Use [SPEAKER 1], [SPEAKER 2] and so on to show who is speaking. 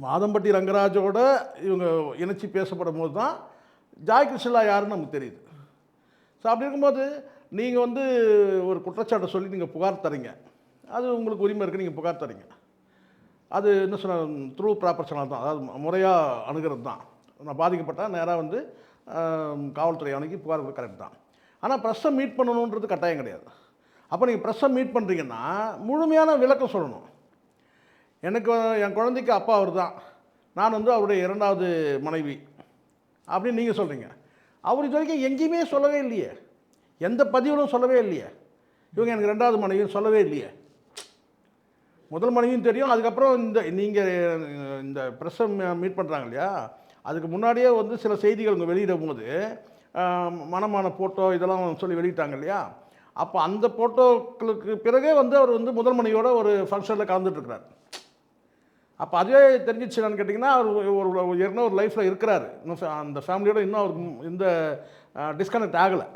[SPEAKER 1] மாதம்பட்டி ரங்கராஜோட இவங்க இணைச்சி பேசப்படும் போது தான் ஜாய் கிருஷ்ணலா யாருன்னு நமக்கு தெரியுது. ஸோ அப்படி இருக்கும்போது நீங்கள் வந்து ஒரு குற்றச்சாட்டை சொல்லி நீங்கள் புகார் தரீங்க, அது உங்களுக்கு உரிமை இருக்குது, நீங்கள் புகார் தரீங்க. அது என்ன சொன்ன த்ரூ ப்ராப்பர் சேனல் தான், அதாவது முறையாக அணுகிறது தான். நான் பாதிக்கப்பட்டால் நேராக வந்து காவல்துறை அணுகி புகார் கொடுக்க கரெக்ட் தான். ஆனால் ப்ரெஸ்ஸை மீட் பண்ணணுன்றது கட்டாயம் கிடையாது. அப்போ நீங்கள் ப்ரெஸ்ஸை மீட் பண்ணுறீங்கன்னா முழுமையான விளக்கம் சொல்லணும். எனக்கு என் குழந்தைக்கு அப்பா அவர் தான், நான் வந்து அவருடைய 2வது மனைவி அப்படின்னு நீங்கள் சொல்கிறீங்க. அவர் இது வரைக்கும் எங்கேயுமே சொல்லவே இல்லையே, எந்த பதிவிலும் சொல்லவே இல்லையே, இவங்க எனக்கு 2வது மனைவியும் சொல்லவே இல்லையே. முதல் மனைவியும் தெரியும். அதுக்கப்புறம் நீங்கள் இந்த ப்ரெஸ்ஸை மீட் பண்ணுறாங்க இல்லையா, அதுக்கு முன்னாடியே வந்து சில செய்திகள் இங்கே வெளியிடும் போது மனமான ஃபோட்டோ இதெல்லாம் சொல்லி வெளியிட்டாங்க இல்லையா, அப்போ அந்த ஃபோட்டோக்களுக்கு பிறகே வந்து அவர் வந்து முதல் மனைவியோட ஒரு ஃபங்க்ஷனில் கலந்துட்டுருக்கிறார். அப்போ அதுவே தெரிஞ்சிச்சு என்னன்னு கேட்டிங்கன்னா, அவர் ஒரு ஏற்கனவே ஒரு லைஃப்பில் இருக்கிறாரு, இன்னும் அந்த ஃபேமிலியோட இன்னும் அவருக்கு இந்த டிஸ்கனெக்ட் ஆகலை.